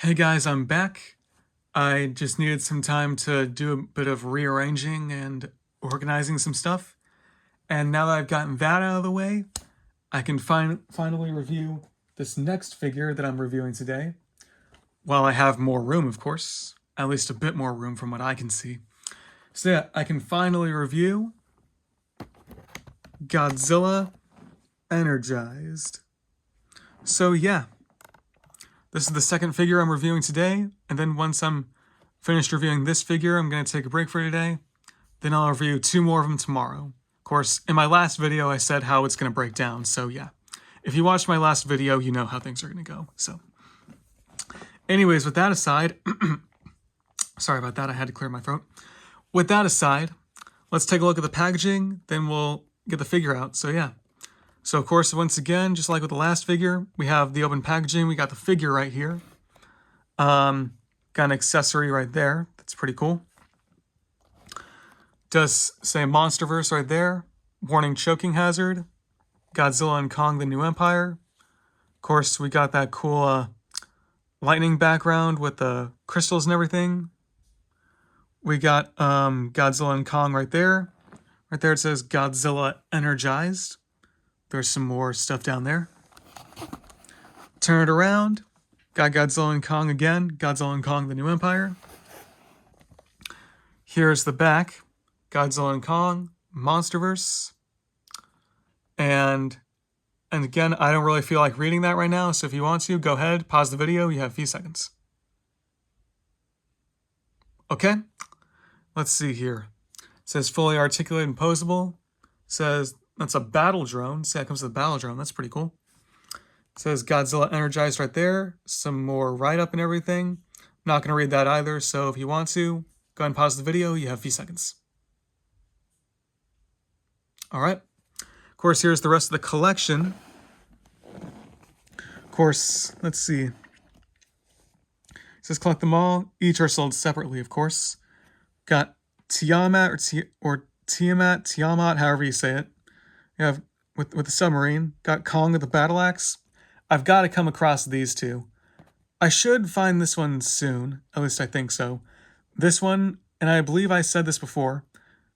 Hey guys, I'm back. I just needed some time to do a bit of rearranging and organizing some stuff. And now that I've gotten that out of the way, I can finally review this next figure that I'm reviewing today. While I have more room, of course, at least a bit more room from what I can see. So yeah, I can finally review Godzilla Energized. So yeah, this is the second figure I'm reviewing today, and then once I'm finished reviewing this figure, I'm going to take a break for today. Then I'll review two more of them tomorrow. Of course, in my last video, I said how it's going to break down, so yeah. If you watched my last video, you know how things are going to go, so. Anyways, with that aside, sorry about that, I had to clear my throat. With that aside, let's take a look at the packaging, then we'll get the figure out, so yeah. So of course, once again, just like with the last figure, we have the open packaging, we got the figure right here. Got an accessory right there, that's pretty cool. Does say Monsterverse right there, warning choking hazard, Godzilla and Kong the New Empire. Of course, we got that cool lightning background with the crystals and everything. We got Godzilla and Kong right there. Right there it says Godzilla Energized. There's some more stuff down there. Turn it around. Got Godzilla and Kong again. Godzilla and Kong the New Empire. Here's the back. Godzilla and Kong, Monsterverse. And again, I don't really feel like reading that right now, so if you want to, go ahead, pause the video, you have a few seconds. Okay, let's see here. It says fully articulated and posable. It says that's a battle drone. See, that comes with a battle drone. That's pretty cool. It says Godzilla Energized right there. Some more write-up and everything. Not going to read that either, so if you want to, go ahead and pause the video. You have a few seconds. All right. Of course, here's the rest of the collection. Of course, let's see. It says collect them all. Each are sold separately, of course. Got Tiamat or Tiamat, however you say it. You have with the submarine. Got Kong with the battle axe. I've got to come across these two. I should find this one soon. At least I think so. This one, and I believe I said this before,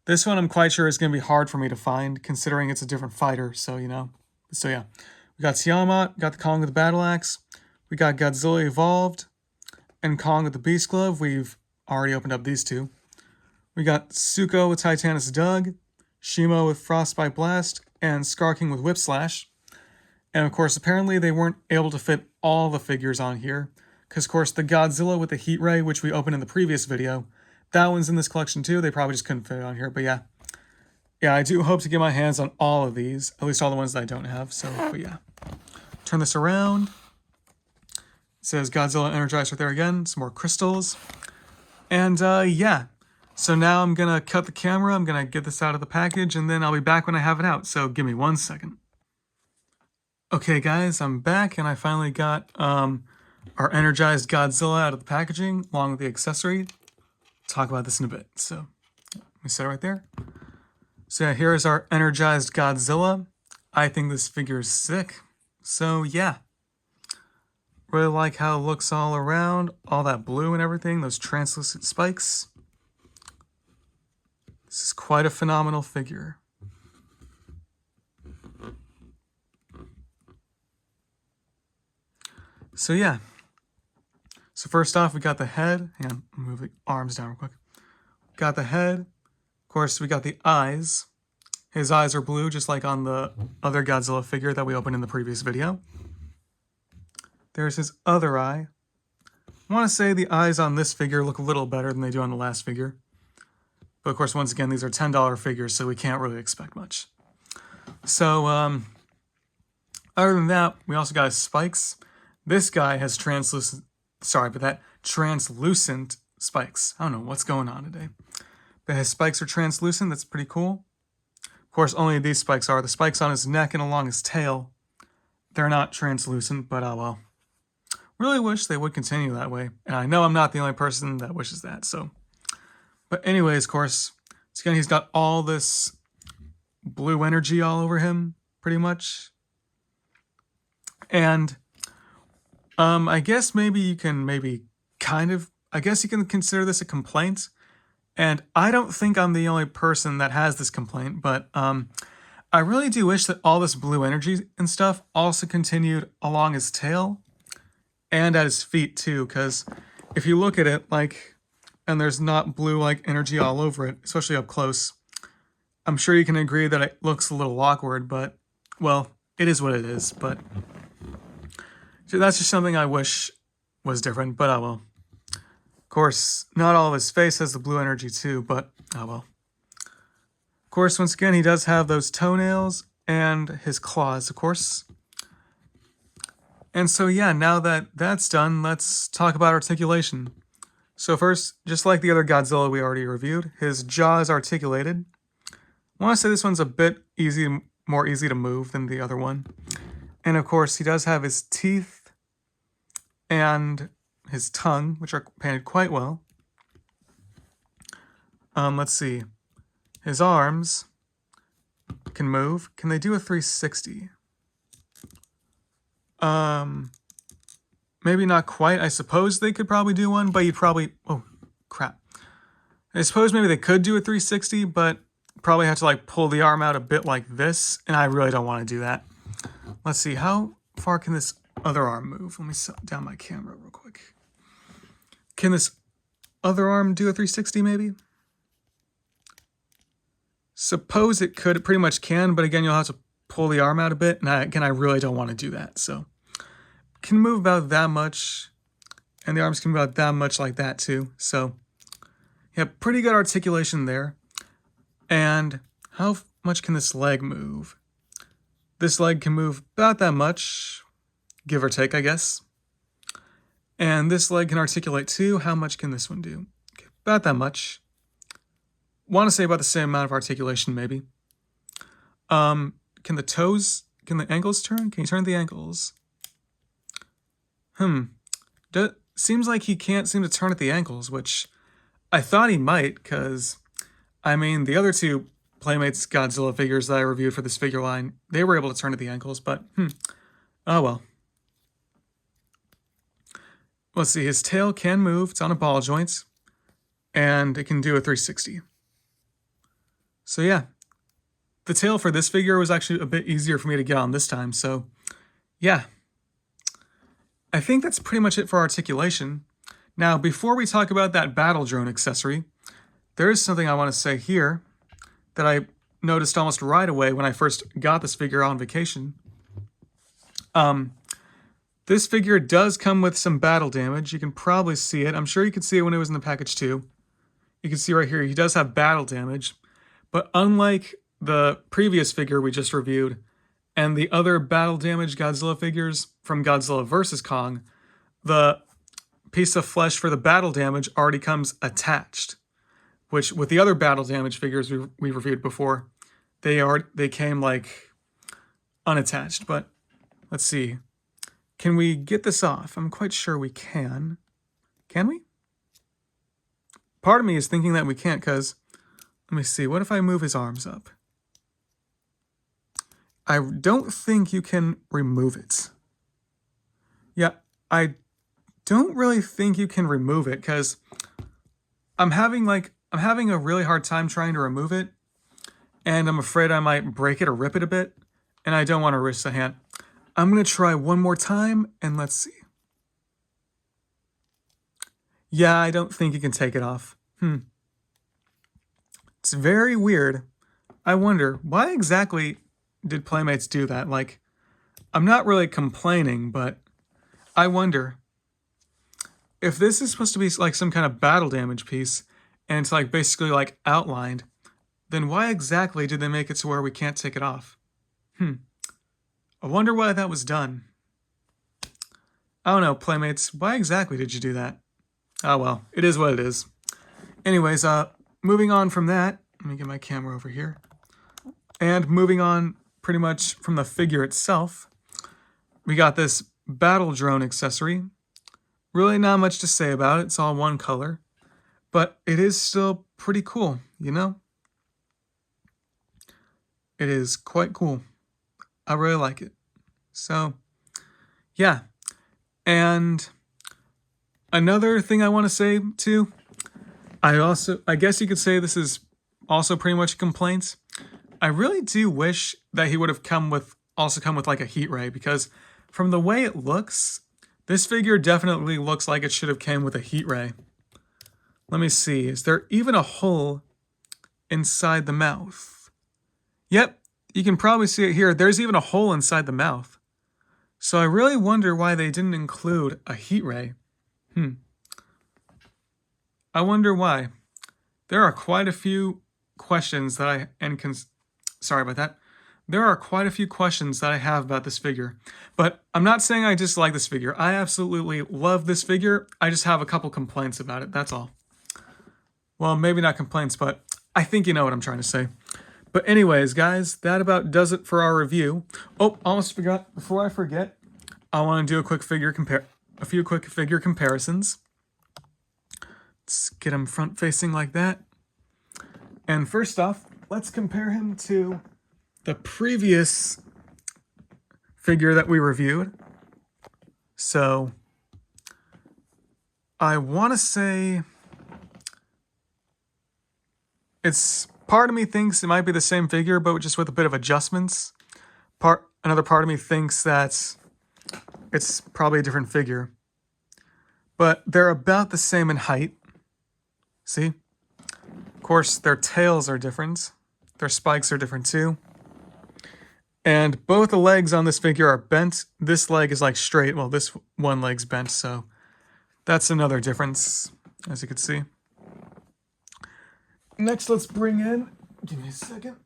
this one I'm quite sure is going to be hard for me to find, considering it's a different fighter, so, you know. So, yeah. We got Tiamat, got the Kong with the battle axe. We got Godzilla Evolved, and Kong with the Beast Glove. We've already opened up these two. We got Suko with Titanus Dug, Shimo with Frostbite Blast, and Skarking with Whip Slash. And, of course, apparently they weren't able to fit all the figures on here, because, of course, the Godzilla with the Heat Ray, which we opened in the previous video, that one's in this collection too. They probably just couldn't fit it on here, but yeah. Yeah, I do hope to get my hands on all of these, at least all the ones that I don't have, so, but yeah. Turn this around. It says Godzilla Energized right there again, some more crystals. And yeah, so now I'm gonna cut the camera, I'm gonna get this out of the package, and then I'll be back when I have it out, so give me 1 second. Okay guys, I'm back, and I finally got our Energized Godzilla out of the packaging, along with the accessory. Talk about this in a bit, so let me set it right there. So yeah, here is our Energized Godzilla. I think this figure is sick, so yeah. Really like how it looks all around, all that blue and everything, those translucent spikes. This is quite a phenomenal figure. So yeah. So first off, we got the head. Hang on, move the arms down real quick. Got the head. Of course, we got the eyes. His eyes are blue, just like on the other Godzilla figure that we opened in the previous video. There's his other eye. I want to say the eyes on this figure look a little better than they do on the last figure. But of course, once again, these are $10 figures, so we can't really expect much. So, other than that, we also got his spikes. This guy has translucent spikes. I don't know what's going on today. But his spikes are translucent, that's pretty cool. Of course, only these spikes are. The spikes on his neck and along his tail, they're not translucent, but oh well. Really wish they would continue that way. And I know I'm not the only person that wishes that, so. But anyways, of course, so again, he's got all this blue energy all over him, pretty much. And I guess maybe you can I guess you can consider this a complaint. And I don't think I'm the only person that has this complaint, but I really do wish that all this blue energy and stuff also continued along his tail and at his feet too, because if you look at it, like, and there's not blue like energy all over it, especially up close, I'm sure you can agree that it looks a little awkward, but, well, it is what it is, but so that's just something I wish was different, but oh well. Of course, not all of his face has the blue energy too, but oh well. Of course, once again, he does have those toenails and his claws, of course. And so yeah, now that that's done, let's talk about articulation. So first, just like the other Godzilla we already reviewed, his jaw is articulated. I want to say this one's a bit more easy to move than the other one. And of course, he does have his teeth and his tongue, which are painted quite well. Let's see. His arms can move. Can they do a 360? Maybe not quite. I suppose they could probably do one, but you'd probably... Oh, crap. I suppose maybe they could do a 360, but probably have to like pull the arm out a bit like this, and I really don't want to do that. Let's see. How far can this other arm move? Let me set down my camera real quick. Can this other arm do a 360 maybe? Suppose it could. It pretty much can, but again, you'll have to pull the arm out a bit, and again, I really don't want to do that. So, can move about that much, and the arms can move about that much like that too. So, yeah, pretty good articulation there. And how much can this leg move? This leg can move about that much, give or take, I guess. And this leg can articulate too. How much can this one do? Okay, about that much. Want to say about the same amount of articulation, maybe. Can the ankles turn? Can you turn the ankles? Seems like he can't seem to turn at the ankles, which I thought he might, because, I mean, the other two Playmates Godzilla figures that I reviewed for this figure line, they were able to turn at the ankles, but, oh well. Let's see, his tail can move, it's on a ball joint, and it can do a 360. So yeah, the tail for this figure was actually a bit easier for me to get on this time, so yeah. I think that's pretty much it for articulation. Now, before we talk about that battle drone accessory, there is something I want to say here that I noticed almost right away when I first got this figure on vacation. This figure does come with some battle damage. You can probably see it. I'm sure you could see it when it was in the package too. You can see right here, he does have battle damage. But unlike the previous figure we just reviewed, and the other battle damage Godzilla figures from Godzilla vs. Kong, the piece of flesh for the battle damage already comes attached. Which, with the other battle damage figures we reviewed before, they came like unattached. But let's see. Can we get this off? I'm quite sure we can. Can we? Part of me is thinking that we can't, because, let me see, what if I move his arms up? I don't think you can remove it. Yeah, I don't really think you can remove it, because I'm having a really hard time trying to remove it, and I'm afraid I might break it or rip it a bit, and I don't want to risk the hand. I'm going to try one more time, and let's see. Yeah, I don't think you can take it off. It's very weird. I wonder, why exactly did Playmates do that? Like, I'm not really complaining, but I wonder if this is supposed to be like some kind of battle damage piece, and it's like basically like outlined, then why exactly did they make it to where we can't take it off? I wonder why that was done. I don't know, Playmates, why exactly did you do that? Oh well, it is what it is. Anyways, moving on from that, let me get my camera over here. And moving on pretty much from the figure itself, we got this battle drone accessory. Really not much to say about it, it's all one color. But it is still pretty cool, you know? It is quite cool. I really like it. So, yeah. And another thing I want to say too, I guess you could say this is also pretty much a complaint. I really do wish that he would have come with like a heat ray, because from the way it looks, this figure definitely looks like it should have came with a heat ray. Let me see, is there even a hole inside the mouth? Yep, you can probably see it here. There's even a hole inside the mouth. So I really wonder why they didn't include a heat ray. I wonder why. There are quite a few questions that sorry about that. There are quite a few questions that I have about this figure, but I'm not saying I dislike this figure. I absolutely love this figure. I just have a couple complaints about it, that's all. Well, maybe not complaints, but I think you know what I'm trying to say. But anyways, guys, that about does it for our review. Oh, almost forgot. Before I forget, I want to do a few quick figure comparisons. Let's get him front facing like that. And first off, let's compare him to the previous figure that we reviewed. So I want to say part of me thinks it might be the same figure, but just with a bit of adjustments. Another part of me thinks that it's probably a different figure. But they're about the same in height. See? Of course, their tails are different. Their spikes are different too. And both the legs on this figure are bent. This leg is like straight. Well, this one leg's bent, so that's another difference, as you can see. Next, let's bring in, give me a second,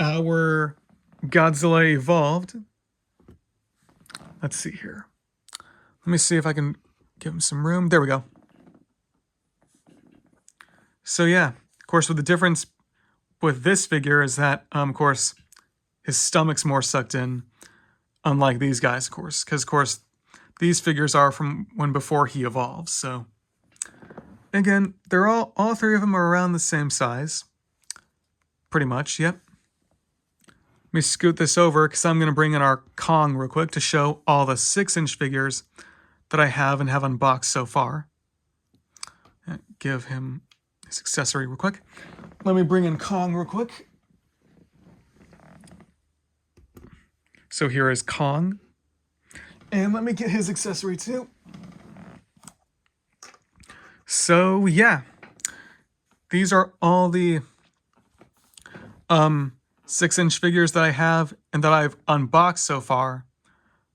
our Godzilla Evolved. Let's see here. Let me see if I can give him some room. There we go. So yeah, of course, with the difference with this figure is that, of course, his stomach's more sucked in, unlike these guys, of course. Because, of course, these figures are from before he evolves, so. Again, they're all three of them are around the same size. Pretty much, yep. Let me scoot this over because I'm going to bring in our Kong real quick to show all the 6-inch figures that I have and have unboxed so far. Give him his accessory real quick. Let me bring in Kong real quick. So here is Kong. And let me get his accessory too. So yeah, these are all the 6-inch figures that I have and that I've unboxed so far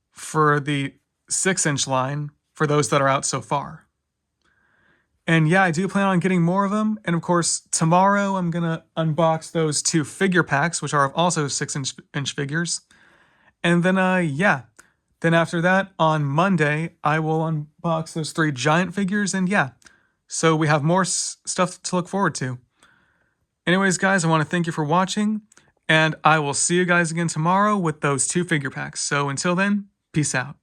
for the 6-inch line for those that are out so far. And yeah, I do plan on getting more of them. And of course, tomorrow I'm gonna unbox those 2 figure packs, which are also 6-inch figures. And then yeah, then after that on Monday I will unbox those 3 giant figures, and yeah. So we have more stuff to look forward to. Anyways, guys, I want to thank you for watching, and I will see you guys again tomorrow with those 2 figure packs. So until then, peace out.